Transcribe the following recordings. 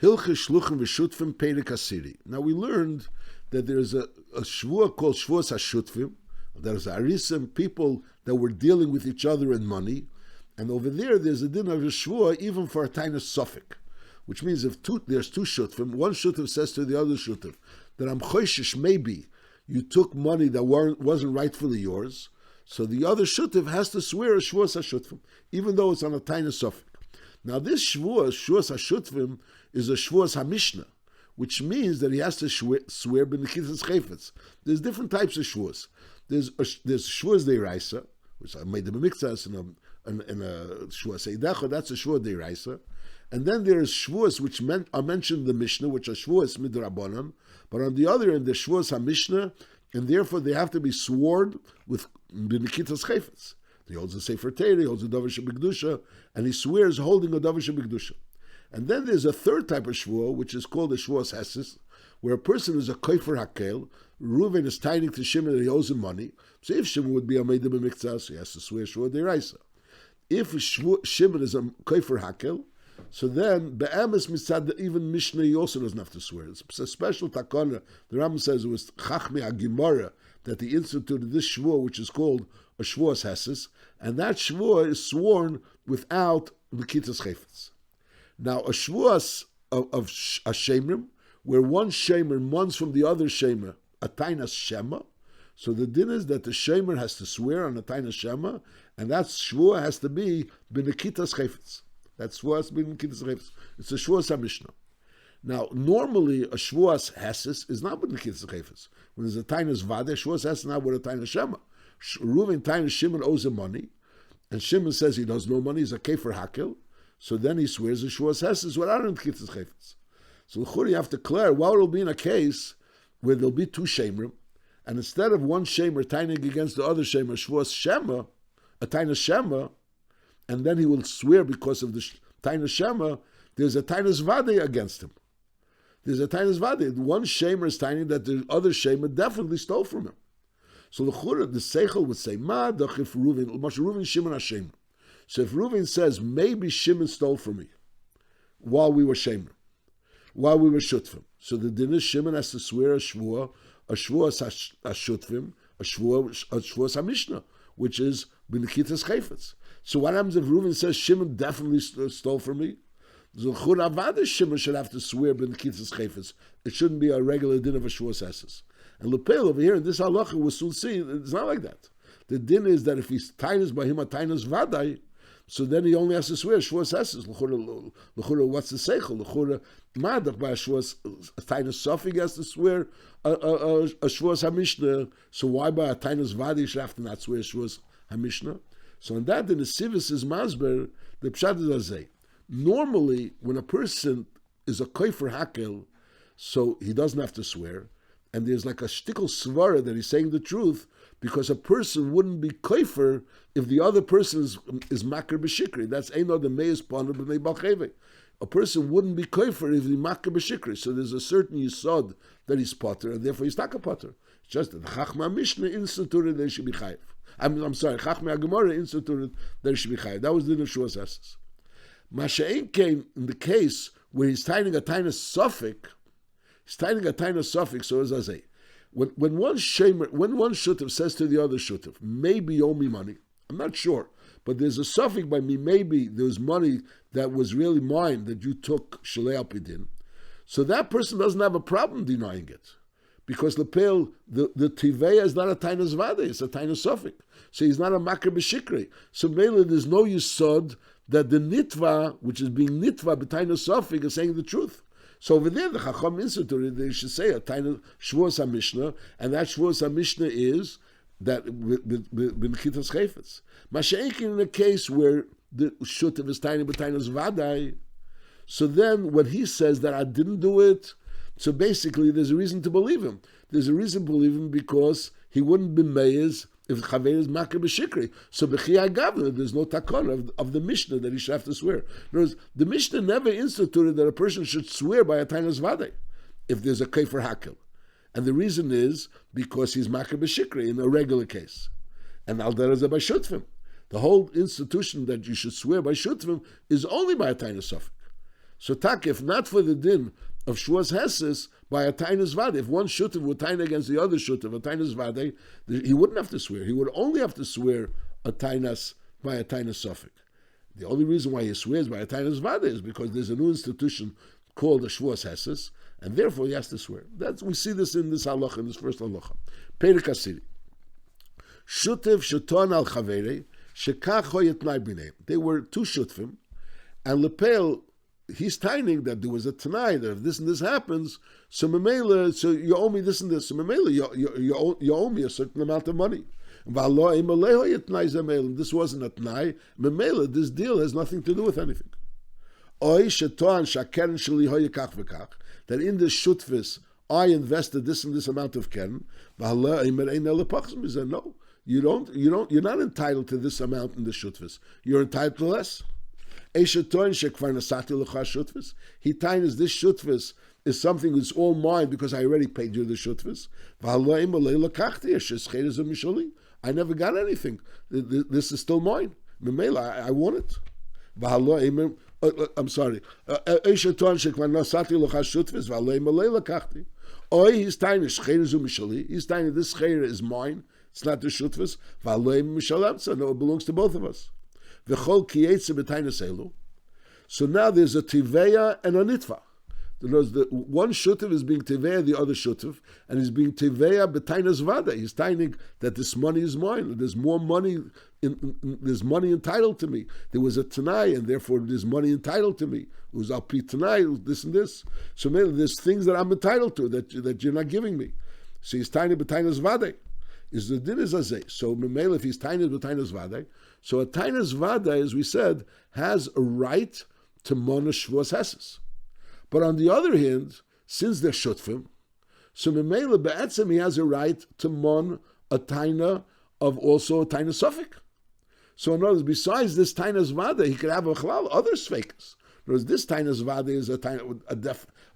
Hilche Shluchim V'Shutfim Perek Asiri. Now we learned that there's a shvua called Shvuas HaShutfim. There's Arisim, people that were dealing with each other in money. And over there's a din of a shvua even for a tiny suffix. Which means if there's two shutfim, one shutf says to the other shutf that I'm choishish, maybe you took money that wasn't rightfully yours, so the other shutf has to swear a shvuas hashutfim, even though it's on a tiny suffix. Now this shvuas hashutfim, is a shvuas hamishna, which means that he has to swear b'nekitas chayfetz. There's different types of shvuas. There's shvuas deiraisa, which I made the mixas in a shvuas eidecha, that's a shvuas deiraisa. And then there is shvuas which are mentioned in the Mishnah, which are shvuas midrabanan, but on the other end, the shvuas HaMishnah, and therefore they have to be sworn with b'nekitas chayfetz. He holds a Sefer Torah, he holds a Davar Shebekdusha, and he swears holding a Davar Shebekdusha. And then there's a third type of shvuah, which is called a shvuas hesis, where a person is a kofer hakel. Reuven is tithing to Shimon that he owes him money. So if Shimon would be a meidem b'miktzah, he has to swear shvuah deraisa. If Shimon is a kofer hakel, so then, be'emes mitzad, even Mishnah, he also doesn't have to swear. It's a special takana. The Rambam says it was Chachmi HaGemara that he instituted this shvuah, which is called a shvuas hesis, and that shvuah is sworn without nekitas chayfetz. Now, a shvuas of a shemer, where one shemer mourns from the other shemer, a tainas shema, so the din is that the shemer has to swear on a tainas shema, and that shvuah has to be b'nekitas chayfetz. That's shvuas b'nekitas chayfetz. It's a shvuas HaMishnah. Now, normally a shvuas hesis is not b'nekitas chayfetz. When there's a tainas vade, shvuas hesis is not with a tainas shema. Reuven tainas Shimon owes him money, and Shimon says he does no money. He's a kefer hakel. So then he swears a shvuas hesis without b'nekitas chayfetz. So l'chura you have to declare what will be in a case where there'll be two shemerim, and instead of one shemer taining against the other shemer shvuas shema, a tainas shema, and then he will swear because of the tainas shema, there's a tainas vade against him. There's a tainas vade. One shemer is taining that the other shemer definitely stole from him. So the seichel would say, Ma dachif Reuven, Moshe Reuven Shimon Hashem. So if Reuven says, maybe Shimon stole from me while we were shemer, while we were shutfim. So the din is Shimon has to swear a shvuah shutfim, a shvuah HaMishnah, which is b'nekitas chayfetz. So what happens if Reuven says Shimon definitely stole from me? Shimon should have to swear b'nekitas chayfetz. It shouldn't be a regular din of a shvuas hesis. And Lepel over here in this halacha we'll soon see it's not like that. The din is that if he's tainas by him a tainas vadai, so then he only has to swear shvuas hesis. L'chura, what's the seichel? L'chura, madach by a shvuas tainas suffix has to swear a shvuas HaMishnah. So why by a tainas vadai should have to not swear shvuas HaMishnah? So in that, in the Sivis is Masber, the Pshat is Azay. Normally, when a person is a kofer hakel, so he doesn't have to swear, and there's like a shtickle svara that he's saying the truth, because a person wouldn't be kofer if the other person is makar b'shikri. That's Eino the Meis Panu b'nei Balcheve. A person wouldn't be kofer if he's makar b'shikri. So there's a certain yisod that he's potter, and therefore he's taka potter. It's just that the Chachma Mishnah instituted that he should be chayiv. I'm sorry, Chachmei HaGemara instituted that he should be chayiv. That was the shvuas hesis. Masha'en came in the case where he's tithing a tainas suffix. He's tithing a tainas suffix. So as I say, when one shutuf says to the other shutuf, maybe you owe me money. I'm not sure, but there's a suffix by me. Maybe there's money that was really mine that you took shalei al pidin. So that person doesn't have a problem denying it. Because the tiveya is not a tainas vade, it's a tainas suffix. So he's not a makar b'shikri. So mainly there's no yisod that the nitva, which is being nitva b'tainas suffix, is saying the truth. So over there, the Chacham instituted they should say a tainas shvuas HaMishnah, and that shvuas HaMishnah is that b'nekitas chayfetz. Masha'ekin in a case where the shutav is tiny b'tainas vadai, so then when he says that I didn't do it, so basically, there's a reason to believe him. There's a reason to believe him because he wouldn't be meiz if Chaver is makar b'shikri. So b'chiyah gavna, there's no takon of the Mishnah that he should have to swear. In other words, the Mishnah never instituted that a person should swear by a tainas vade if there's a kefer hakel. And the reason is because he's makar b'shikri in a regular case. And al derazeh by shutfim. The whole institution that you should swear by shutfim is only by a tainas suffix. So tak, if not for the din of Shvuas Heses, by a Tainas Vade, if one Shutiv would tain against the other Shutiv, a Tainas Vade, he wouldn't have to swear. He would only have to swear a Tainas by a Tainas Suffolk. The only reason why he swears by a Tainas Vade is because there's a new institution called a Shvuas Heses, and therefore he has to swear. We see this in this halacha, in this first halacha. Perek Hasiri. Shutiv Sheton al Chavere, Shekach Hoyetnai B'nei. They were two Shutvim, and Lepel, he's taining that there was a Tanai, that if this and this happens, so Memela, so you owe me this and this, so Memela, you owe me a certain amount of money. This wasn't a Tanai. Memela, this deal has nothing to do with anything. That in this Shutvis, I invested this and this amount of Keren. No, you're not entitled to this amount in the Shutvis. You're entitled to less. He ties this Shutvis is something that's all mine because I already paid you the Shutvis. I never got anything. This is still mine. I want it. I'm sorry. He's tiny this chayre is mine. It's not the shutvis. No, it belongs to both of us. So now there's a tiveya and a nitva. The one shutiv is being tiveya, the other shutiv, and he's being tiveya b'tainas vada. He's taining that this money is mine. There's more money. There's money entitled to me. There was a tanai, and therefore there's money entitled to me. It was al pi tanai, this and this. So maybe there's things that I'm entitled to that you're not giving me. So he's taining b'tainas vada. Is the din is azay. So Memela, if he's tainas b'tainas vada, so a tainas vada, as we said, has a right to mona shvuas heses. But on the other hand, since they're shutfim, so Memela be'etzem he has a right to mon a taina of also a taina suffik. So in other words, besides this tainas vada, he could have a chalal, other sveikas. Whereas this tainas vada is a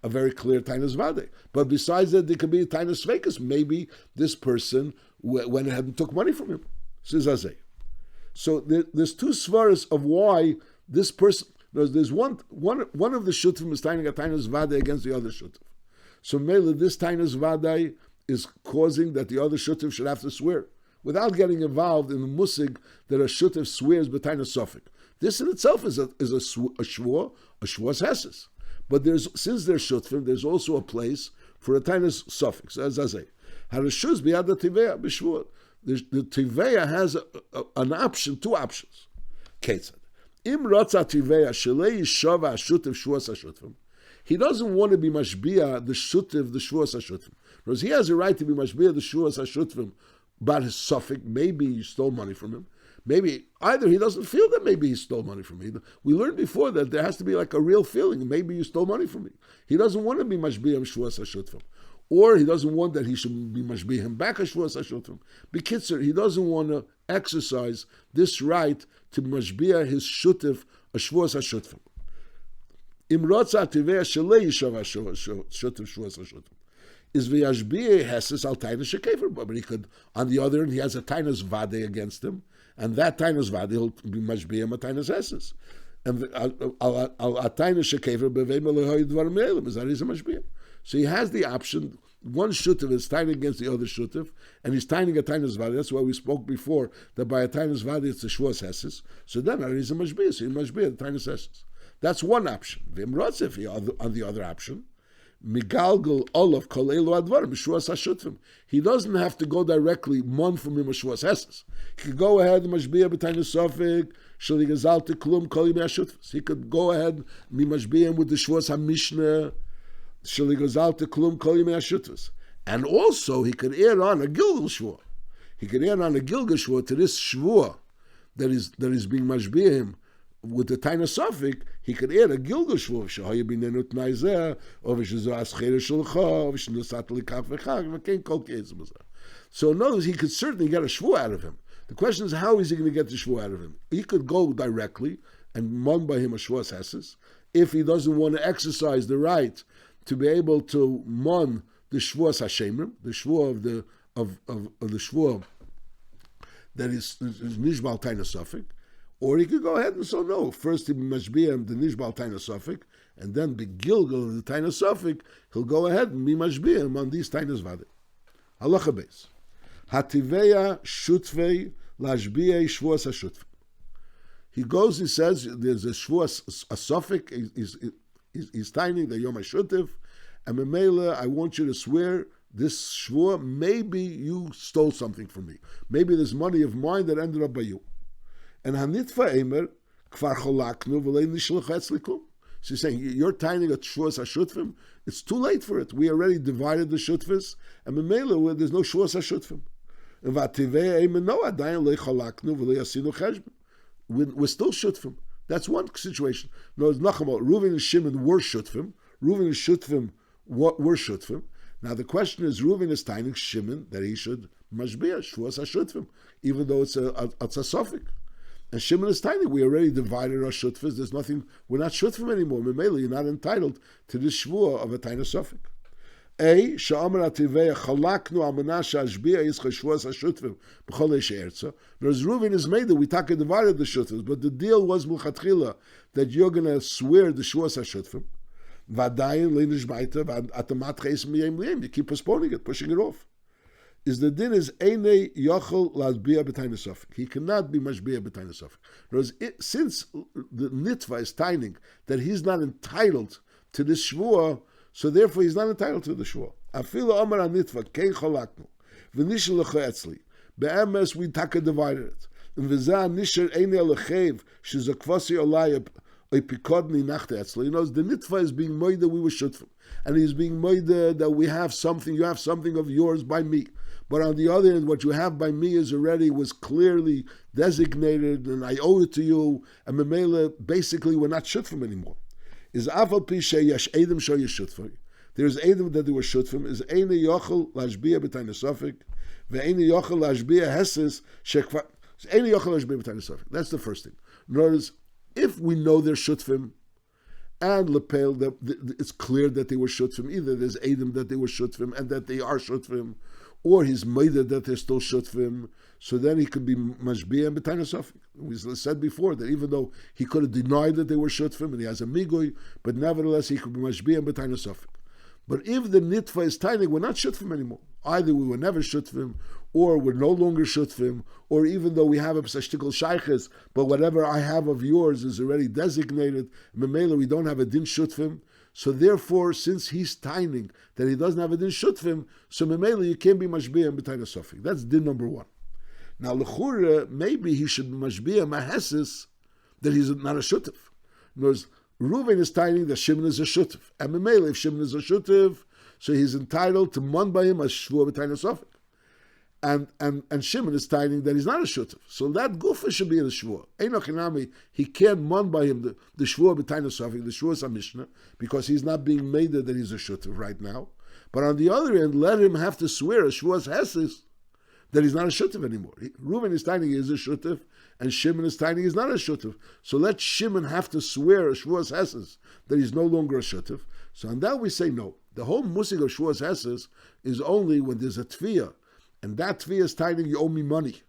very clear tainas vada. But besides that, there could be a tainas sveikas. Maybe this person went ahead and took money from him. So there's two svaras of why this person. There's one of the shutfim is taining a tainas vada against the other shutf. So Mela, this tainas vada is causing that the other shutf should have to swear without getting involved in the musig that a shutf swears b'tainas sofik. This in itself is a shvuas heses. But since there's shutfim, there's also a place for a tainas sofik. So as I say, harashuz biyad tiveya b'shvuah. The tiveya has an option, two options. Ketzad. He doesn't want to be mashbia the shutiv, the shvuas hashutfim. Because he has a right to be mashbia the shvuas hashutfim about his suffix. Maybe you stole money from him. Maybe either he doesn't feel that maybe he stole money from me. We learned before that there has to be like a real feeling. Maybe you stole money from me. He doesn't want to be mashbia shvuas hashutfim. Or he doesn't want that he should be mashbia him back as shvuas hashutfim. B'kitzur, he doesn't want to exercise this right to mashbia his shutif a shvuas hashutfim. Imrotza tivei shelei yishav shutif shvuas hashutfim. Is v'yashbia heses al tainas shekever. But he could, on the other hand, he has a tainas vade against him, and that tainas vade he'll be mashbia him a tainas heses. And al tainas shekever bevei melehoy dvar me'elim is that he's a mashbia. So he has the option. One shutif is tying against the other shutif, and he's tying a tainas vadi. That's why we spoke before that by a tainas vadi it's a shvuas heses. So then he's a mashbia. So he mashbia the tainas heses. That's one option. On the other option, migalgal olav kol elu advarim shvuas hashutfim. He doesn't have to go directly mon from him a shvuas heses. He could go ahead and mashbia b'tainas sofik shali gazal teklum kol yimei hashutfis. He could go ahead and mashbia him with the shvuas hamishna. And also he could add on a Gilgal Shvua. He could add on a Gilgal Shvua to this Shvua that is being mashbia him with the Taina Suffolk. He could add a Gilgal Shvua. So in other words, he could certainly get a Shvua out of him. The question is, how is he going to get the Shvua out of him? He could go directly and mon by him a Shvuas heses if he doesn't want to exercise the right to be able to mon the shvuas hashemrim, the shvua of the shvua that is nishbal taina sofik, or he could go ahead and so no. First he mashbia the nishbal taina sofik, and then the Gilgal of the Taina Sofik, he'll go ahead and be Mashbi'im on these Tainas Vade. Halacha Beis. Hativeya Shutvei Lashbi'ei Shvuas HaShutvim. He goes, he says, there's a Shvuas, a Sofik, he's taining the Yom HaShutiv, and Memela, I want you to swear this Shvua, maybe you stole something from me. Maybe there's money of mine that ended up by you. And Hanitva Eimer, Kfar Cholaknu, V'lei Nishlach Etzli Klum. So he's saying, you're taining a Shvuas HaShutvim, it's too late for it. We already divided the Shutvis, and Memela, there's no Shvuas HaShutvim. And Vativei Eimer, no, Adayin Lei Cholaknu, V'lei Asinu Cheshbon. We're still Shutvim. That's one situation. No, it's Nachamot. Reuven and Shimon were Shutvim. Reuven and Shutvim were Shutvim. Now the question is, Reuven is taining Shimon that he should Mashbiah, Shvuas HaShutvim, even though it's a Sofik. And Shimon is taining, we already divided our Shutvas, there's nothing, we're not Shutvim anymore. Memela, you're not entitled to this Shvuah of a Taina Sofik. Sha'amar Ativei Chalaknu Almanasha Ashbiya Yischah Shvuas HaShutvim B'cholei She'ertza. Whereas Reuven is made that we divided the Shutvas, but the deal was Mulchatchila that you're going to swear the Shvuas HaShutvim. Vadayin Le'nishbaita V'atamat Cheis Miyem Liyem. You keep postponing it, pushing it off. Is the din is Einei Yochel Lazbiya B'Taina Sofik. He cannot be Mashbiya B'Taina Sofik. Whereas since the Nitva is taining that he's not entitled to this Shvuah, so therefore he's not entitled to the Shvuah. Afilu Amar HaNitva Kein Cholaknu V'nishel Lecha Etzli. Be'emes we taka divided it. And V'zah Nisher Einei Lechev She's a Kvasi Olaya Pikodni Nachte Etzli. You know, the Nitva is being moida we were Shutvim. And he's being moida that we have something, you have something of yours by me. But on the other hand, what you have by me was clearly designated, and I owe it to you. And Memela, basically, we're not Shutvim anymore. Is Afal Pishe Yesh Edom Sho Yesh Shutvim. There's Edom that they were Shutvim. Is Eine Yochel Lashbiya B'Taina Sofik. Ve'Eine Yochel Lashbiya Heses Shekva. Eine Yochel Lashbiya B'Taina Sofik. That's the first thing. In other words, if we know they're Shutvim, and Lepel, it's clear that they were Shutvim, either there's Edom that they were Shutvim and that they are Shutvim, or he's Maida that they're still Shutvim, so then he could be Mashbiya and B'Taina Sofik. We said before that even though he could have denied that they were Shutvim and he has a Migoy, but nevertheless he could be Mashbiya and B'Taina Sofik. But if the Nitva is tiny, we're not Shutvim anymore. Either we were never Shutvim, or we're no longer Shutvim, or even though we have a Psashtikal Shayches, but whatever I have of yours is already designated, Memela, we don't have a Din Shutvim. So therefore, since he's tining that he doesn't have a Din Shutvim, so Memela, you can't be Mashbiya and B'Taina Sofik. That's Din number one. Now, L'chura, maybe he should be Mashbiya Mahesis that he's not a Shutiv. In other words, Reuven is tining that Shimon is a Shutiv. And Memela, if Shimon is a Shutiv, so he's entitled to mon by him as Shvuah B'Taina Sofik. And Shimon is tining that he's not a Shutiv. So that Gufa should be in the Shvuah. Einochinami, he can't mon by him the Shvuah B'Taina Sofik, the Shvuah Samishna, because he's not being made that he's a Shutiv right now. But on the other end, let him have to swear a Shvuah Hesis that he's not a Shutiv anymore. Reuven is tining he is a Shutiv, and Shimon is tining he's not a Shutiv. So let Shimon have to swear a Shvuah Hesis that he's no longer a Shutiv. So on that we say no. The whole musig of Shvuah Hesis is only when there's a Tviyah, and that Tviyah is tining you owe me money.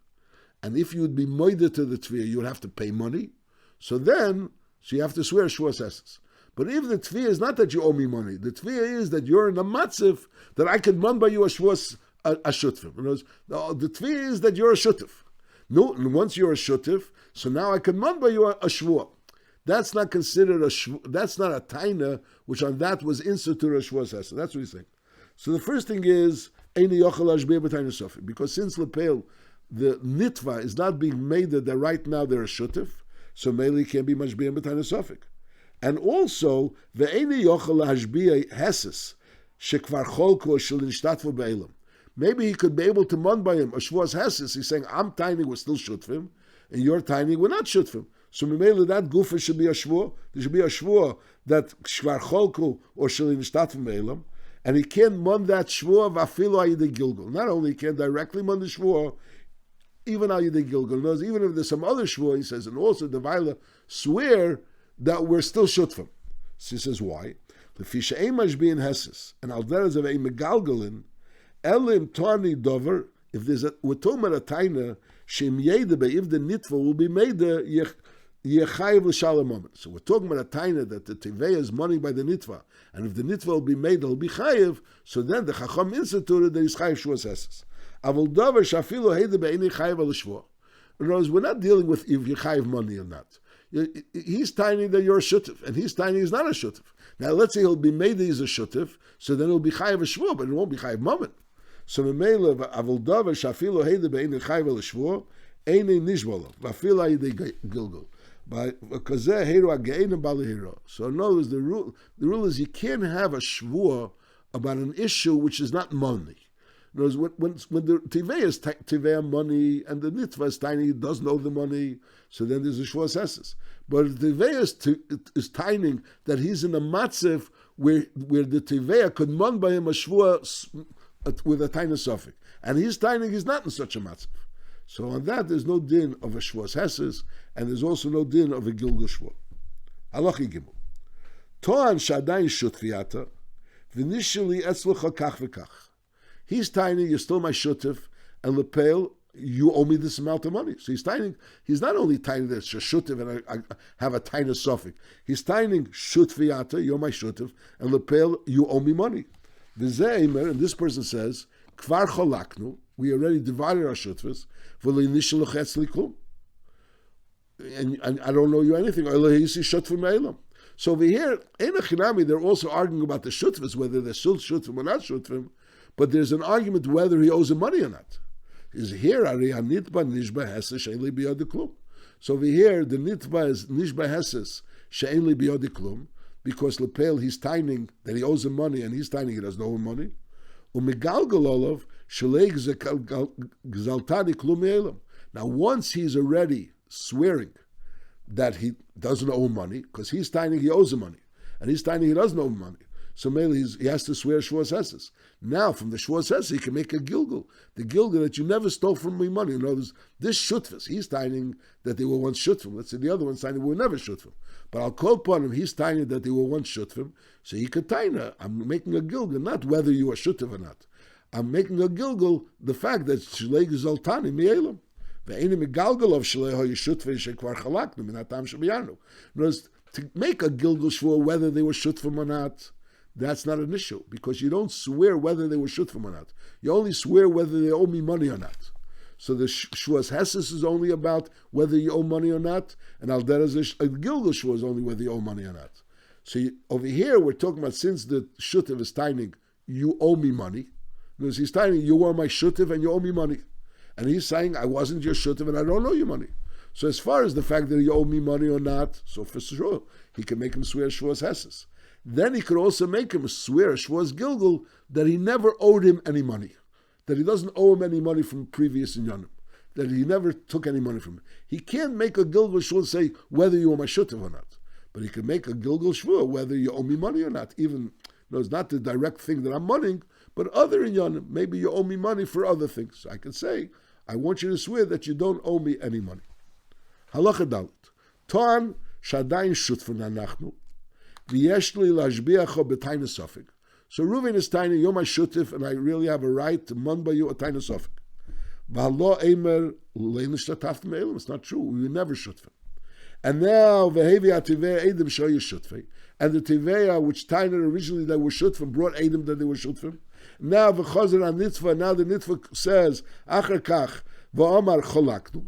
And if you would be moided to the Tviyah, you would have to pay money. So you have to swear Shvuah Hesis. But if the Tviyah is not that you owe me money, the Tviyah is that you're in a matziv that I can man by you a Shvuah a Shutiv. In other words, the Tviyah is that you're a Shutiv. No, and once you're a Shutiv, so now I can man by you a Shvuah. That's not considered that's not a taina, which on that was instituted a Shvuah Hesis. That's what he's saying. So the first thing is Eini Yochel Ashbiya B'Taina Sofik, because since Lepel, the Nitva is not being made that right now they're a Shutiv, so Meli can't be Mashbiya B'Taina Sofik. And also the Eini Yochel Ashbiya Hesis Shekvar Cholko Shel Nishtatfu Be'elam. Maybe he could be able to mon by him a Shvuah Hesis. He's saying, I'm tiny, we're still Shutvim, and you're tiny, we're not Shutvim. So Mimele, that Gufa should be a Shvuah. There should be a Shvuah that Shvar Cholku or Shel Nishtatfu Be'elam, and he can't mon that Shvuah v'afilu Ayidei Gilgal. Not only he can't directly mon the Shvuah, even Ayidei Gilgal. Knows even if there's some other Shvuah, he says, and also the Vaila swear that we're still Shutvim. So he says, why? L'fisha ein mashbiyin hesis, and al derez of ein megalgalin, elim tani dover, if there's we're talking about a taina, shem yedebe, if the nitva will be made Yechayiv l'shalom moment. So we're talking about a taina that the Teveya is money by the nitva, and if the nitva will be made, it'll be chayiv. So then the Chacham instituted that he's chayiv shvuas esses. Avol davar shafilu heide be'eni chayiv al shvuah. In other words, we're not dealing with if you chayiv money or not. He's tiny that you're a shutif, and he's tiny he's not a shutif. Now let's say he'll be made that he's a shutif, so then it'll be chayiv a shvuah, but it won't be chayiv moment. So memela avol davar shafilu heide be'eni chayiv al shvuah einei nishbolo v'afila yidei gilgul. So in other words, the rule is you can't have a shvuah about an issue which is not money. In other words, when the tivei is tivei money and the nitva is tiny, he doesn't owe the money, so then there's a shvuah sesses. But if the tivei is tiny that he's in a matzev where the tivei could mon by him a shvuah with a tiny suffix, and he's tiny, he's not in such a matzev. So on that, there's no din of a shvuas hesses, and there's also no din of a gilgul shvuah. Halachi gimel. To'an shadayin shutfiyata, v'nishali etzlucha kach v'kach. He's tiny, you're still my shutif, and lepel, you owe me this amount of money. So he's tiny. He's not only tiny that it's a shutif and I have a tiny suffix. He's tiny shutfiyata, you're my shutif, and lepel, you owe me money. V'zeh and this person says, kvar cholaknu, we already divided our shutvas, and I don't know you anything. So over here, they're also arguing about the shutvas, whether they're still shutvim or not shutvim, but there's an argument whether he owes him money or not. Is here, so over here, the nitba is nishba heses she'en li biyodi klum, because lepel he's tining that he owes him money, and he's tining he doesn't owe him money. Now, once he's already swearing that he doesn't owe money, because he's tiny, he owes him money, and he's tiny, he doesn't owe money. So maybe he has to swear shvuas esses. Now, from the shvuas esses, he can make a gilgul. The gilgul that you never stole from me money. In other words, this shutfus, he's tiny that they were once shutfim. Let's say the other one's tiny, we were never shutfim. But I'll call upon him, he's tiny that they were once shutfim, so he could tiny. I'm making a gilgul, not whether you are shutfim or not. I'm making a gilgul, the fact that shlei gzaltani mi'elam. Ve'eni megalgul of shlei ha'yishutfei shekvar chalaknu minatam shebiyanu. In other words, to make a gilgul shvur whether they were shutfim or not, that's not an issue, because you don't swear whether they were shutfim or not. You only swear whether they owe me money or not. So the shvuas hesses is only about whether you owe money or not, and al deraz a gilgul shvur is only whether you owe money or not. So over here we're talking about, since the shutiv is taining, you owe me money. Because he's taining, you are my shutiv and you owe me money, and he's saying I wasn't your shutiv and I don't owe you money. So as far as the fact that you owe me money or not, so for sure he can make him swear shvuas hesses. Then he could also make him swear shvuas gilgul that he never owed him any money, that he doesn't owe him any money from previous inyanim, that he never took any money from him. He can't make a gilgul shvur and say whether you owe my shutiv or not, but he can make a gilgul shvur whether you owe me money or not. Even though it's not the direct thing that I'm moneying, but other inyanim, maybe you owe me money for other things. So I can say, I want you to swear that you don't owe me any money. Halacha dalet. To'an shadayin shutfun anachnu. So Reuven is tiny, you're my shutif, and I really have a right to mon by you a tiny sofik. It's not true. We were never shutfim. And now vehevi ativei edim shoyu shutfei, and the tiveya which tiny originally they were shutfim brought edim that they were shutfim. Now v'chazer an nitva. Now the nitva says acher kach.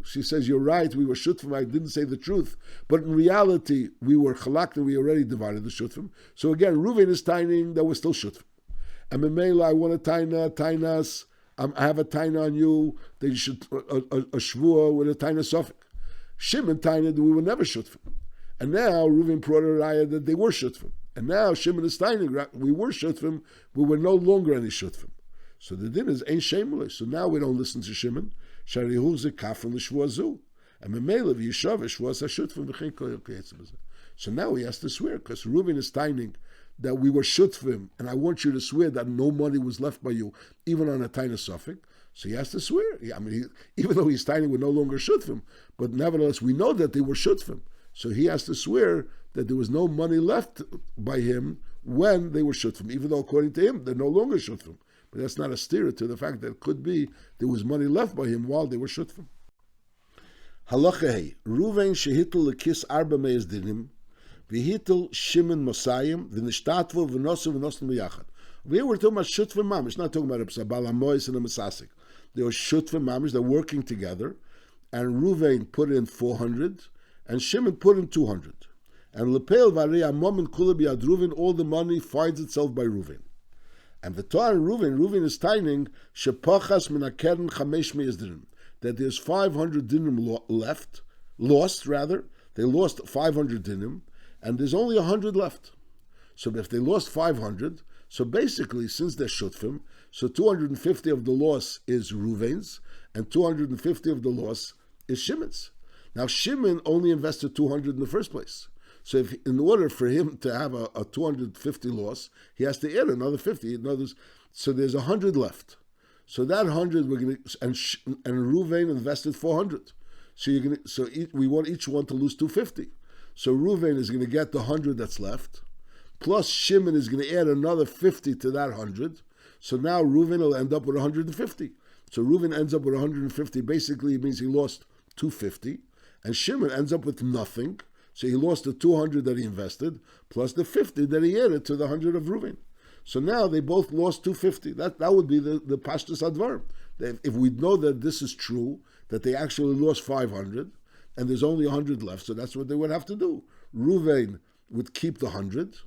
She says, you're right, we were shutfim, I didn't say the truth, but in reality, we were chalaknu, we already divided the shutfim. So again, Reuven is tining that we're still shutfim. And Memela, I want a tainas, I have a taina on you, that you should, a shvua with a taina sofik. Shimon taina that we were never shutfim. And now Reuven brought a raya that they were shutfim. And now Shimon is taining, we were shutfim, but we're no longer any shutfim. So the din is ain't shameless. So now we don't listen to Shimon. Sharihu ze kafel l'shvuazu, and memela v'yishav shvuas hashutfim v'chein kol yoketzim. So now he has to swear, because Reuven is taining that we were shutfim, and I want you to swear that no money was left by you, even on a tiny suffix. So he has to swear. I mean, even though he's taining, we're no longer shutfim, but nevertheless we know that they were shutfim. So he has to swear that there was no money left by him when they were shutfim, even though according to him they're no longer shutfim. But that's not a steer to the fact that it could be there was money left by him while they were shutfim. Halacha hey, Ruven shehitel lekis arba meis dinim, v'hitel Shimon Mosayim, v'nishtatvu v'nosu v'nosnu b'yachad. We were talking about shutfim mamish, not talking about a balamois and a mesasik. They were shutfim mamish, they're working together, and Ruven put in 400, and Shimon put in 200. And Lepel Varei Amom and Kula B'Yad Ruven, all the money finds itself by Ruven. And the Torah Ruven is timing Shepachas Min HaKeren Chamesh Meis Dinim, that there's 500 dinim lost. They lost 500 dinim, and there's only 100 left. So if they lost 500, so basically, since they're shutfim, so 250 of the loss is Ruven's, and 250 of the loss is Shimon's. Now Shimon only invested 200 in the first place. So if, in order for him to have a 250 loss, he has to add another 50. So there's 100 left. So that 100 we're going to, and Ruven invested 400. So we want each one to lose 250. So Ruven is going to get the 100 that's left, plus Shimon is going to add another 50 to that 100. So now Ruven will end up with 150. So Ruven ends up with 150. Basically, it means he lost 250, and Shimon ends up with nothing. So he lost the 200 that he invested, plus the 50 that he added to the 100 of Ruven. So now they both lost 250. That would be the Pashtus Advar. If we know that this is true, that they actually lost 500, and there's only 100 left, so that's what they would have to do. Ruven would keep the 100,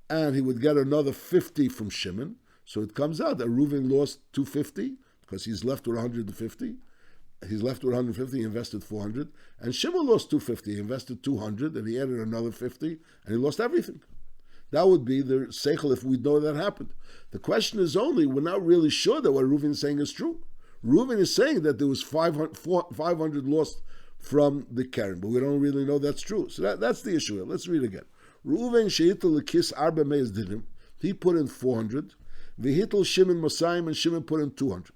and he would get another 50 from Shimon. So it comes out that Ruven lost 250, because he's left with 150. He's left with 150, he invested 400. And Shimon lost 250, he invested 200, and he added another 50, and he lost everything. That would be the seichel if we know that happened. The question is only, we're not really sure that what Reuven is saying is true. Reuven is saying that there was 500 lost from the Keren, but we don't really know that's true. So that's the issue. Let's read again. Reuven shehitel lekis arba meis dinim, he put in 400. V'hitel Shimon Mosayim, and Shimon put in 200.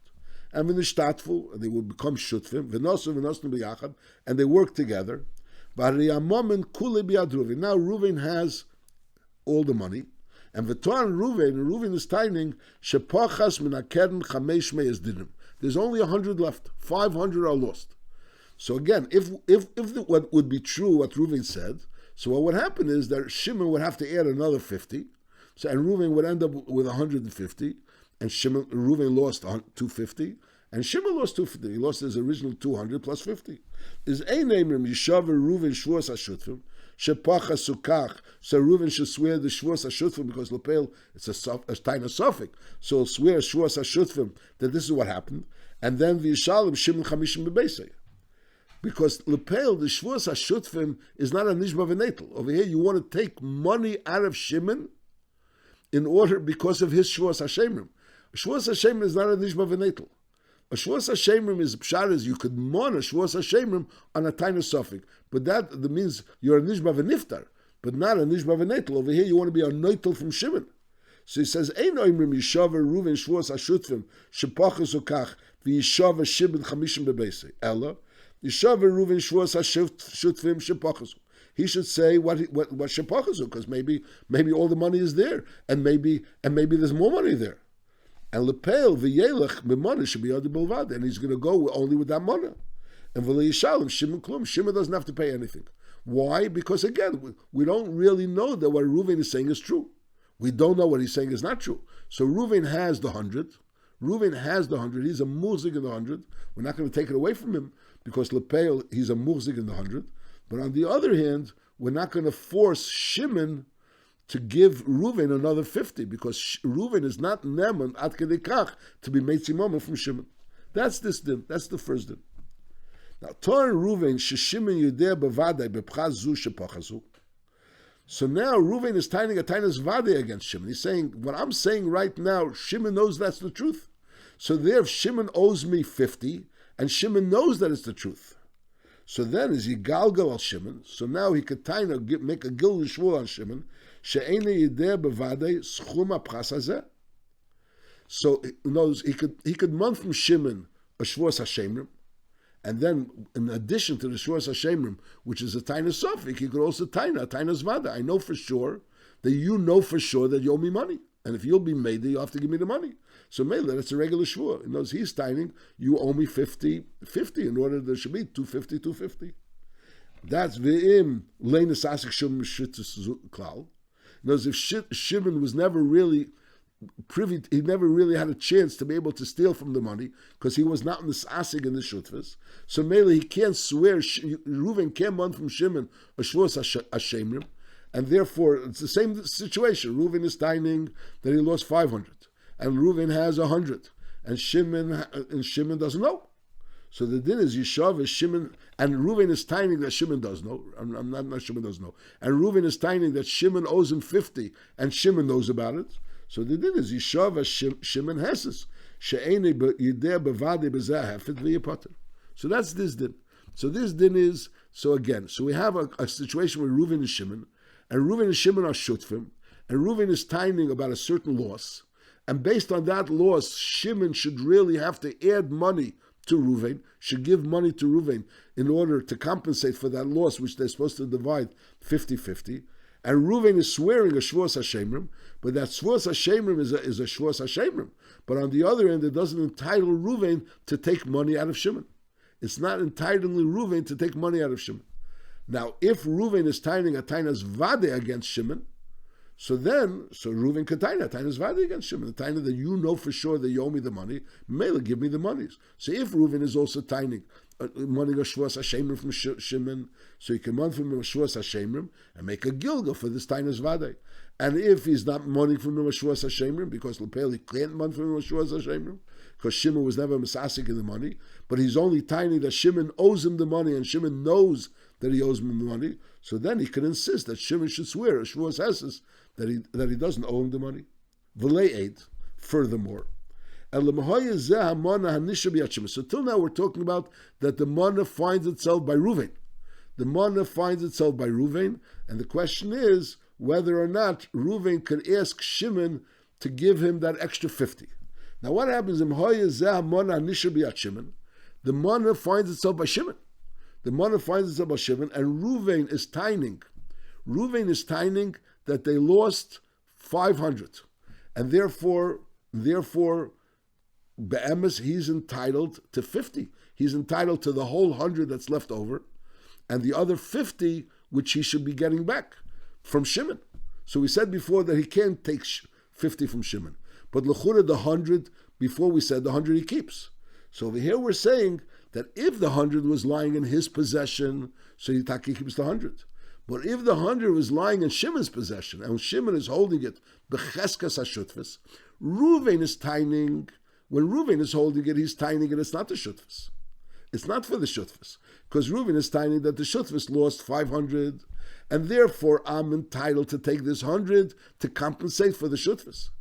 And v'nishtatfu, they will become shutfim, v'nosu b'yachad, and they work together. V'hariyamom kule b'yad Ruven. Now Ruven has all the money, and v'toan Ruven is timing shepachas min hakeren chamesh meis dinim. There's only 100 left. 500 are lost. So again, if what would be true what Ruven said, so what would happen is that Shimon would have to add another 50, so and Ruven would end up with 150, and Ruven lost 250, and Shimon lost 250. He lost his original 200 plus 50. Is a name Yishaver Ruven Shvuas Hashutfim Shepachas Sukach. So Ruven should swear the Shvuas Hashutfim because Lepel it's a tiny suffix. So he'll swear Shvuas Hashutfim that this is what happened, and then V'Yishalem Shimon Chamishim Bebeisei. Because Lepel, the Shvuas Hashutfim is not a Nishba V'Netel. Over here, you want to take money out of Shimon in order because of his Shvuas Hashemrim. Shvuas Hashemrim is not a Nishba V'Netel. A Shvuas Hashemrim is pshat is you could mon a Shvuas Hashemrim on a tiny suffix, but that means you're a Nishba V'Niftar, but not a Nishba V'Netel. Over here, you want to be a Noitel from Shimon. So he says, Ein oimrim Yishaver Ruven Shvuas Hashutfim Shepachas Ukach V'Yishaver Shimon Chamishim Bebeisei Ella Yishaver Ruven Shvuas Hashutfim Shepachas. He should say what Shepachas, because maybe all the money is there, and maybe there's more money there. And Lepel v'yelech b'money should be other bilvad, and he's going to go only with that money. And v'leishalem Shimon klum. Shimon doesn't have to pay anything. Why? Because again, we don't really know that what Reuven is saying is true. We don't know what he's saying is not true. So Reuven has the 100. Reuven has the 100. He's a muzik in the 100. We're not going to take it away from him because Lepel he's a muzik in the 100. But on the other hand, we're not going to force Shimon to give Reuven another 50 because Reuven is not neman at kedekach to be meitzimama from Shimon. That's this din. That's the first din. Now, Torah Reuven sheshimon yudeh bevadei bepchaz zu shepachazu. So now Reuven is tying a tainas vadei against Shimon. He's saying what I'm saying right now. Shimon knows that's the truth. So there, if Shimon owes me 50, and Shimon knows that it's the truth. So then, is he galgal al Shimon? So now he could make a gil shvul on Shimon. So knows he could month from Shimon a Shvuas Hashemrim, and then in addition to the Shvuas Hashemrim, which is a Taina Sofik, he could also Taina Zvada. I know for sure that you know for sure that you owe me money, And if you'll be made, you have to give me the money. So Mela, that's a regular shvua. He knows he's taining, you owe me 50 in order there should be 250. That's v'im leinis asik shum shittus klal. Knows if Shimon was never really privy, he never really had a chance to be able to steal from the money because he was not in the asik in the shutfas. So Mela, he can't swear. Reuven can't run from Shimon a shvus hashemrim, and therefore it's the same situation. Reuven is taining that he lost 500, and Reuven has 100, and Shimon doesn't know. So the din is Yishav is Shimon, and Reuven is taining that Shimon does know. I'm not Shimon does know. And Reuven is taining that Shimon owes him 50, and Shimon knows about it. So the din is Yishav as Shimon Hesses. She'ene yideh bevade bezeh hefet v'yipater. So that's this din. So this din is, so again, so we have a situation where Reuven and Shimon are shutfim, and Reuven is taining about a certain loss. And based on that loss, Shimon should really have to add money to Reuven, should give money to Reuven in order to compensate for that loss, which they're supposed to divide 50-50. And Reuven is swearing a shvus hashemrim, but that shvus hashemrim is a shvus hashemrim. But on the other end, it doesn't entitle Reuven to take money out of Shimon. It's not entitling Reuven to take money out of Shimon. Now, if Reuven is taining a tainas vade against Shimon, so Reuven can taina tainas vade against Shimon. The taina that you know for sure that you owe me the money, Mela, give me the monies. So if Reuven is also taining money a shvus hashemrim from Shimon, so he can run from him a shvus hashemrim and make a gilga for this tainas vade. And if he's not money from him a shvus hashemrim, because Lepel he can't run from him a shvus hashemrim, because Shimon was never misasik in the money, but he's only taining that Shimon owes him the money, and Shimon knows that he owes him the money, so then he can insist that Shimon should swear a shvus hesses that he doesn't owe him the money. V'lei eid, furthermore. So till now we're talking about that the mana finds itself by Reuven. The mana finds itself by Reuven, and the question is whether or not Reuven could ask Shimon to give him that extra 50. Now what happens in Shimon? The mana finds itself by Shimon. The mana finds itself by Shimon, and Reuven is taining. Reuven is taining that they lost 500, and therefore, be'emes, he's entitled to 50. He's entitled to the whole 100 that's left over, and the other 50 which he should be getting back from Shimon. So we said before that he can't take 50 from Shimon, but l'chura the 100, before we said the 100 he keeps. So over here we're saying that if the 100 was lying in his possession, so Yitaki keeps the 100. But if the 100 was lying in Shimon's possession, and Shimon is holding it, b'cheskas hashutfis, Reuven is taining. When Reuven is holding it, he's taining it. It's not the shutfis. It's not for the shutfis, because Reuven is taining that the shutfis lost 500, and therefore I'm entitled to take this 100 to compensate for the shutfis,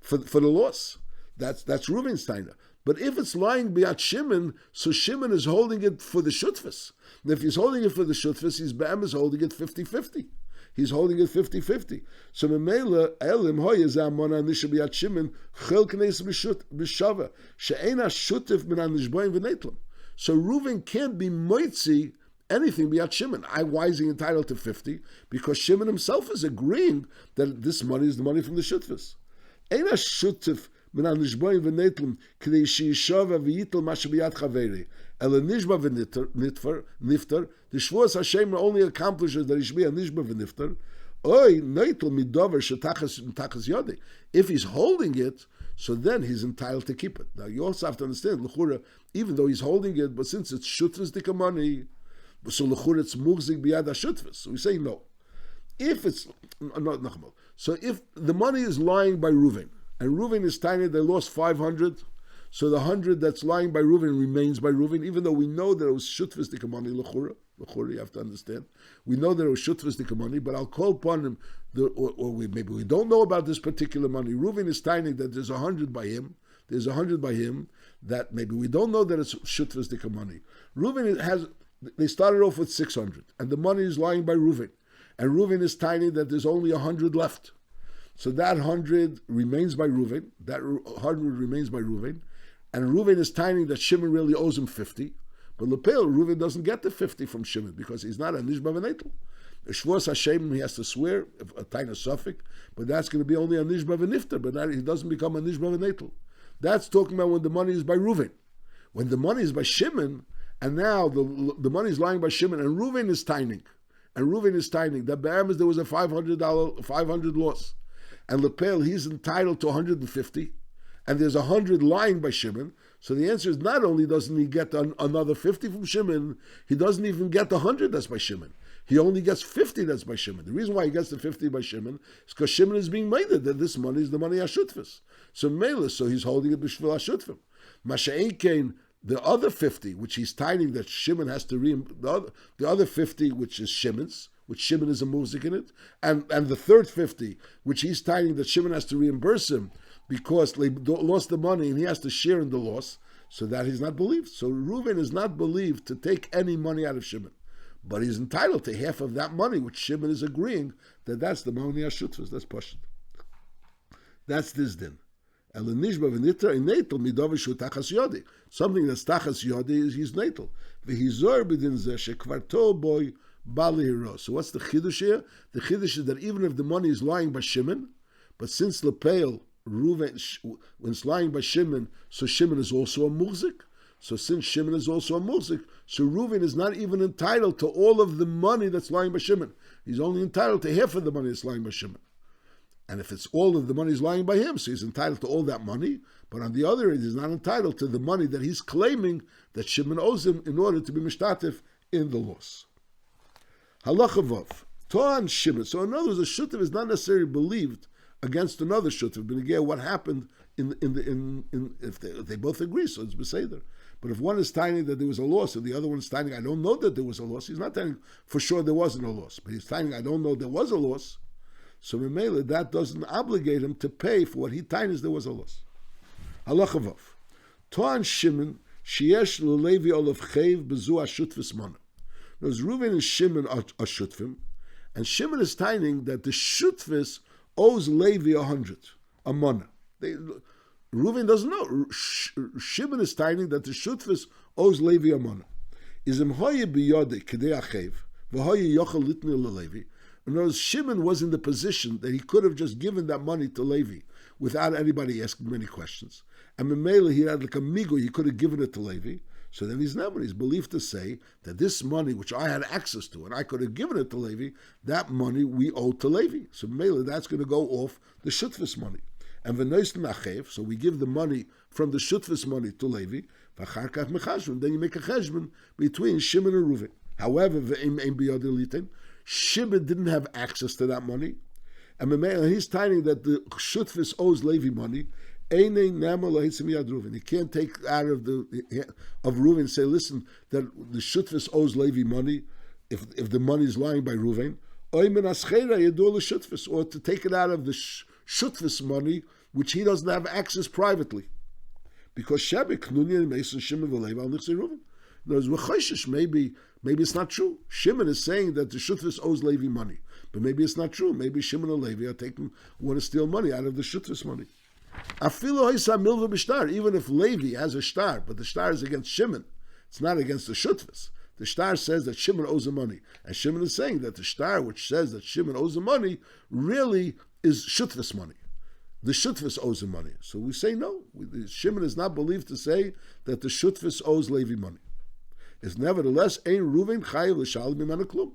for the loss. That's Reuven's taina. But if it's lying beyond Shimon, so Shimon is holding it for the shutfis. And if he's holding it for the shutfis, his bam is holding it 50-50. He's holding it 50-50. So Memela Elim Hoyezam Mona Nishabiyat Shimon Chil Knes B'Shava She'ena Shutif Min Anishboim V'Neitlam. So Reuven can't be moitzi anything beyond Shimon. Why is he entitled to 50? Because Shimon himself is agreeing that this money is the money from the shutfis. Ena Shutif Min Anishboim V'Neitlam K'dei She'ishava V'Yitel Mashabiyat Chaveri. Ela Nishba V'Niftar, the Shvus Hashem only accomplishes that he should be a Nishba V'Niftar. Oy, Neitel Midover Shetachas Yodi. If he's holding it, so then he's entitled to keep it. Now you also have to understand, L'chura, even though he's holding it, but since it's Shutfis Dika money, so L'chura it's Mugzik Biyad HaShutfis. So we say no. If it's, so if the money is lying by Reuven, and Reuven is tiny, they lost 500, so the 100 that's lying by Reuven remains by Reuven, even though we know that it was shutfis dikamani l'chura. L'chura, you have to understand. We know that it was shutfis dikamani, but I'll call upon him, maybe we don't know about this particular money. Reuven is tiny that there's 100 by him. There's 100 by him that maybe we don't know that it's shutfis dikamani. Reuven they started off with 600, and the money is lying by Reuven. And Reuven is tiny that there's only 100 left. So that 100 remains by Reuven. That 100 remains by Reuven. And Reuven is tiny that Shimon really owes him 50. But Lepel, Reuven doesn't get the 50 from Shimon because he's not a Nishba V'Neitel. Shvuas Hashem, he has to swear, a taina suffix, but that's going to be only a nishba v'nifter, but he doesn't become a nishba v'netel. That's talking about when the money is by Reuven. When the money is by Shimon, and now the money is lying by Shimon, and Reuven is tining. The Be'emes, there was a $500 loss. And Lepel, he's entitled to 150, and there's 100 lying by Shimon. So the answer is not only doesn't he get another 50 from Shimon, he doesn't even get the 100 that's by Shimon. He only gets 50 that's by Shimon. The reason why he gets the 50 by Shimon is because Shimon is being made that this money is the money Hashutfis. So Mela, so he's holding it b'shvil Hashutfim. Masha'ein, the other 50, which he's tining that Shimon has to the other 50, which is Shimon's, which Shimon is a muzik in it, and the third 50, which he's tining that Shimon has to reimburse him because they lost the money and he has to share in the loss, so that he's not believed. So Reuven is not believed to take any money out of Shimon, but he's entitled to half of that money, which Shimon is agreeing that that's the money Hashutfis. That's Pashut. That's this din. Something that's tachas yodi is his natal. So what's the chiddush here? The chiddush is that even if the money is lying by Shimon, but since Lepel, Reuven, when it's lying by Shimon, so Shimon is also a muzik. So since Shimon is also a muzik, so Reuven is not even entitled to all of the money that's lying by Shimon. He's only entitled to half of the money that's lying by Shimon. And if it's all of the money is lying by him, so he's entitled to all that money. But on the other hand, he's not entitled to the money that he's claiming that Shimon owes him in order to be mishtatif in the loss. Halacha Vav. To'an Shimon. So in other words, a shutav is not necessarily believed against another shutav. But again, what happened if they both agree, so it's beseder. But if one is telling that there was a loss and the other one is telling, I don't know that there was a loss, he's not telling for sure there wasn't a loss. But he's telling, I don't know there was a loss. So Memela, that doesn't obligate him to pay for what he tines there was a loss. Halacha Vav. To'an Shimon, sheyesh l'levi olav chayv bezu hashutfis mana. Because Reuven and Shimon are shutfim, and Shimon is tining that the shutfis owes Levi 100, a mana. Reuven doesn't know. Shimon is tining that the shutfis owes Levi a mana. Izim hoye biyode kedei achev, v'hoye yochel litni l'Levi. In other words, Shimon was in the position that he could have just given that money to Levi without anybody asking him any questions. And Memela, he had like a migo, he could have given it to Levi. So then he's believed to say that this money, which I had access to, and I could have given it to Levi, that money we owe to Levi. So Memela, that's going to go off the shutfis money. And v'noisten achev, so we give the money from the shutfis money to Levi, v'achar kach mechashvan, then you make a cheshbon between Shimon and Reuven. However, v'im ein biyod elitin, Shimon didn't have access to that money, and he's telling that the shutfis owes Levi money. He can't take out of Reuven and say, listen, that the shutfis owes Levi money if the money is lying by Reuven, or to take it out of the shutfis money which he doesn't have access privately, because maybe it's not true. Shimon is saying that the shutfis owes Levi money, but maybe it's not true. Maybe Shimon or Levi want to steal money out of the shutfis money. Even if Levi has a shtar, but the shtar is against Shimon, it's not against the shutfis. The shtar says that Shimon owes the money, and Shimon is saying that the shtar which says that Shimon owes the money really is shutfis money. The shutfis owes the money. So we say no. Shimon is not believed to say that the shutfis owes Levi money. It's nevertheless ein Reuven chayav l'shalom mimenu klum,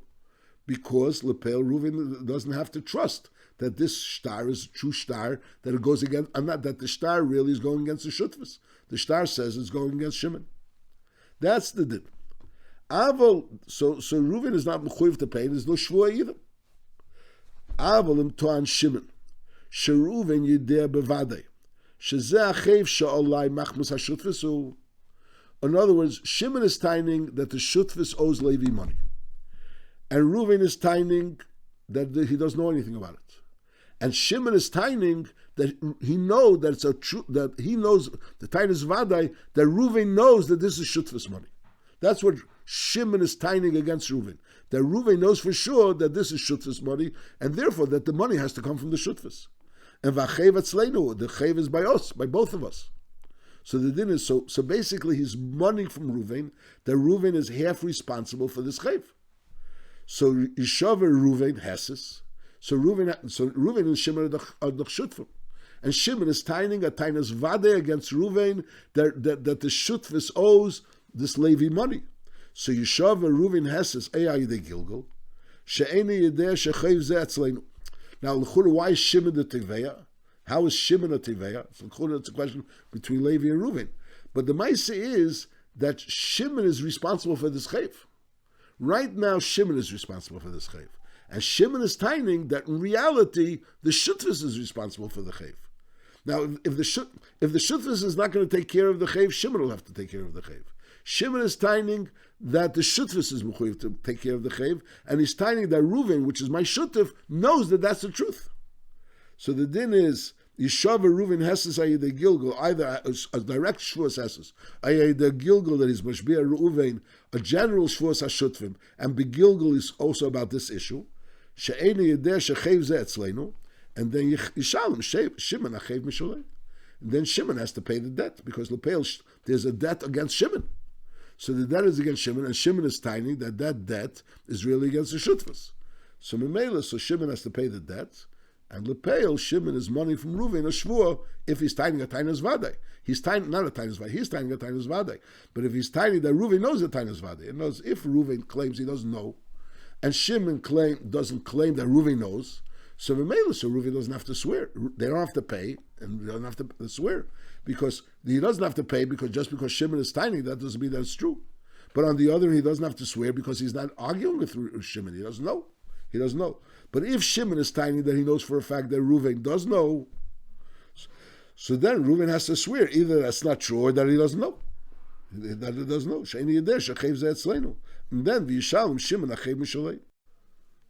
because Lepel Reuven doesn't have to trust that this shtar is a true shtar, that it goes against, and not that the shtar really is going against the shutfis. The shtar says it's going against Shimon. That's the din. Aval, so Reuven is not mechuyev to pay. There's no shvua either. Aval im to'an Shimon, sheReuven yideh bevadei, shezeh achev she'olai machmas hashutfis. In other words, Shimon is tining that the shutfis owes Levi money, and Reuven is tining that he doesn't know anything about it. And Shimon is tining that he knows that it's a true, that he knows the tinus vadai that Reuven knows that this is shutfis money. That's what Shimon is tining against Reuven. That Reuven knows for sure that this is shutfis money, and therefore that the money has to come from the shutfis. And v'achev atzleinu, the chev is by us, by both of us. So the din is so basically he's money from Reuven, that Reuven is half responsible for this chev. So Yishaver Ruvain Hesses. So Ruvain and Shimon are the Shutfim. And Shimon is taining a tainas vade against Ruvain that the Shutfis owes this Levi money. So Yishaver Ruvain Hesses Eyai de Gilgal. She'eni Yedeh Shechev Ze Etzleinu. Now, l'chura, why is Shimon the Teveya? How is Shimon a Teveya? So l'chura, it's a question between Levi and Reuven. But the Maisa is that Shimon is responsible for this chayv. Right now, Shimon is responsible for this chayv. And Shimon is taining that in reality, the Shutfis is responsible for the chayv. Now, if the Shutfis is not going to take care of the chayv, Shimon will have to take care of the chayv. Shimon is taining that the Shutfis is mechuyev to take care of the chayv, and he's taining that Reuven, which is my Shutf, knows that that's the truth. So the din is, Yishav Reuven Hesses Ayedei Gilgal, either a direct Shvuas Hesses, Ayedei Gilgal that is Mashbir Reuven, a general Shvuas HaShutvim, and Begilgal is also about this issue, She'eni Yedeh Shechev Ze Etzleinu, and then Yishalem Shimon Achev Misholei. And then Shimon has to pay the debt, because there's a debt against Shimon. So the debt is against Shimon, and Shimon is tiny that debt is really against the Shutfas. So Memela, so Shimon has to pay the debt, and Lepeil, Shimon is money from Reuven, a Shvua, if he's tiny a tainas vade. He's tiny, not a tainas vade, he's tiny a tainas vade. But if he's tiny, that Reuven knows a tainas vade. It knows if Reuven claims he doesn't know, and Shimon doesn't claim that Reuven knows, so Memela, so Reuven doesn't have to swear. They don't have to pay, and they don't have to swear. Because he doesn't have to pay just because Shimon is tiny, that doesn't mean that it's true. But on the other hand, he doesn't have to swear because he's not arguing with Shimon. He doesn't know. He doesn't know. But if Shimon is tiny, that he knows for a fact that Reuven does know, so then Reuven has to swear either that's not true or that he doesn't know. That he doesn't know. She'eni yedeh shechev ze etzleinu. And then v'yishalem Shimon achev misholei.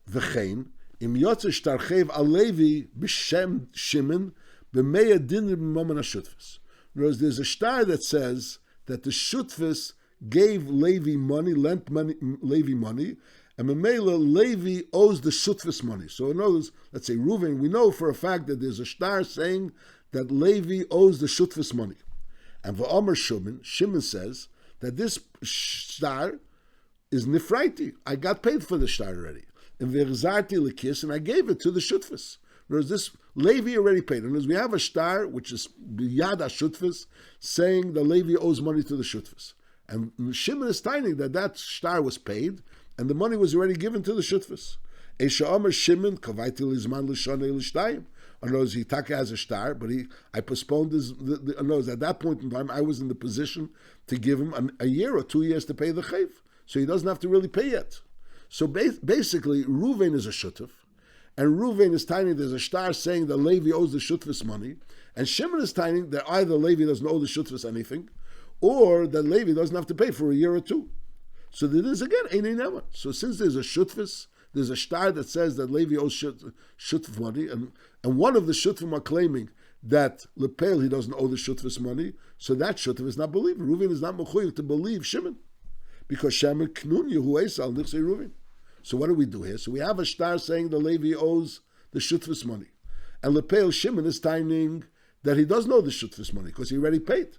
V'chein im yotze shtarchev alevi b'shem Shimon b'meya dinner b'momen hashutfis. Whereas there's a star that says that the Shutfis gave Levi money, lent Levi money, and Memela, Levi owes the Shutfis money. So in other words, let's say Reuven, we know for a fact that there's a star saying that Levi owes the Shutfis money. And V'omer Shimon says that this star is Nifraiti. I got paid for the star already. And V'erzarti Lekis, and I gave it to the Shutfis. Whereas this Levi already paid. And as we have a star, which is Biyad HaShutfis, saying that Levi owes money to the Shutfis. And Shimon is tiny that star was paid, and the money was already given to the Shutfis. Esha Omer Shimon, Kavaiti Lizman L'Shonei L'Shtayim. In other words, Hitaka has a star, but I postponed his, in other words, at that point in time, I was in the position to give him a year or 2 years to pay the chayv. So he doesn't have to really pay yet. So basically, Reuven is a Shutf, and Reuven is tiny, there's a star saying that Levi owes the Shutfis money, and Shimon is tiny that either Levi doesn't owe the Shutfis anything, or that Levi doesn't have to pay for a year or two. So there is again Einei Neman. So since there's a Shutfis, there's a star that says that Levi owes Shutf money, and one of the Shutfim are claiming that Lepel, he doesn't owe the Shutfis money, so that Shutf is not believing. Reuven is not mechuyev to believe Shimon, because Shimon knun Yehu Esau nichsei Reuven. So what do we do here? So we have a star saying the Levi owes the Shutfis money, and Lepel Shimon is timing that he doesn't owe the Shutfis money because he already paid.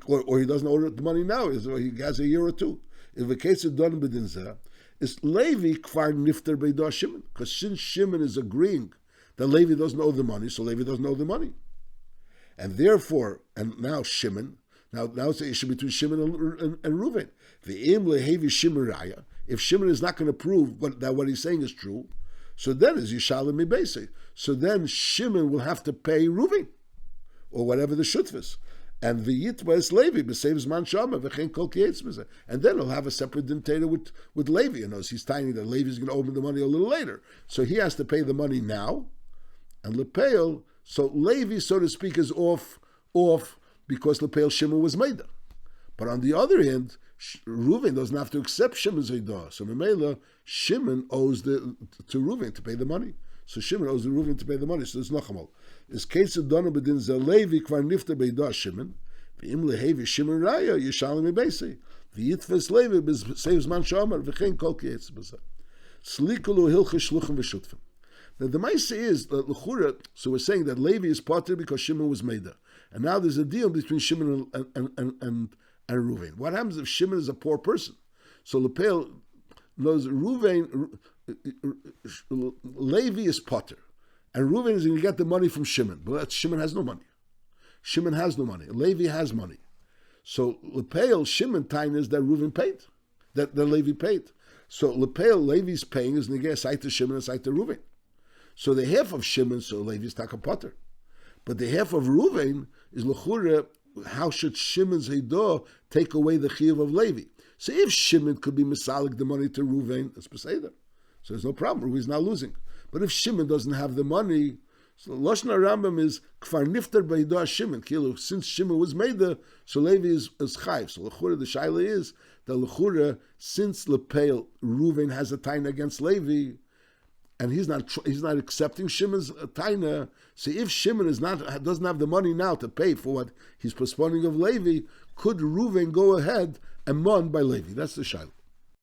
Or he doesn't owe the money now, or he has a year or two. If the case is done within Zeh, is Levi kvar nifter beidah Shimon, because since Shimon is agreeing that Levi doesn't owe the money, so Levi doesn't owe the money. And therefore, and now Shimon, now it's an issue between Shimon and Reuven. V'im lehevi Shimon raya, if Shimon is not going to prove that what he's saying is true, so then is Yishalem Mibese. So then Shimon will have to pay Reuven, or whatever the shutf is. And the Yitba is Levi, b'saves man shama, v'chein kol kietz b'zeh. And then he'll have a separate dictator with Levi. You know, he's tiny that Levi is going to owe him the money a little later. So he has to pay the money now, and Lepeil, so Levi, so to speak, is off because Lepeil Shimon was made. But on the other hand, Reuven doesn't have to accept Shimon's Eidah. So Memela, Shimon owes to Reuven to pay the money. So Shimon owes the Reuven to pay the money. So there's Nachamal. Is case of Donna Bedin Ze Levi Kvar Nifter Beidah Shimon, V'im Lehevi Shimon Raya, Yishalem Mibese. V'yitfes Levi saves man shamar, V'chein kol kietz b'zeh. Slikulu Hilche Shluchim V'shutfim. Now the Maisa is that L'chura, so we're saying that Levi is potter because Shimon was made. And now there's a deal between Shimon and Reuven. What happens if Shimon is a poor person? So Lepel, knows Reuven, Levi is potter, and Reuven is going to get the money from Shimon, but Shimon has no money. Shimon has no money. Levi has money. So Lepeil, Shimon time is that Reuven paid, that Levi paid. So Lepeil, Levi's paying is Negeh Asai to Shimon and Asai to Reuven. So the half of Shimon, so Levi's taka potter. But the half of Reuven is L'chure, how should Shimon's Heidah take away the Chiyuv of Levi? So if Shimon could be Misalik the money to Reuven, that's Peseder. So there's no problem. Reuven's not losing. But if Shimon doesn't have the money, so Lashon Rambam is Kfar Niftar B'Hidah Shimon. Since Shimon was made there, so Levi is Chayv. So L'chure, the Shaila is that L'chure, since Lepeil, Reuven has a taina against Levi, and he's not accepting Shimon's taina. So if Shimon doesn't have the money now to pay for what he's postponing of Levi, could Reuven go ahead and mon by Levi? That's the shaila.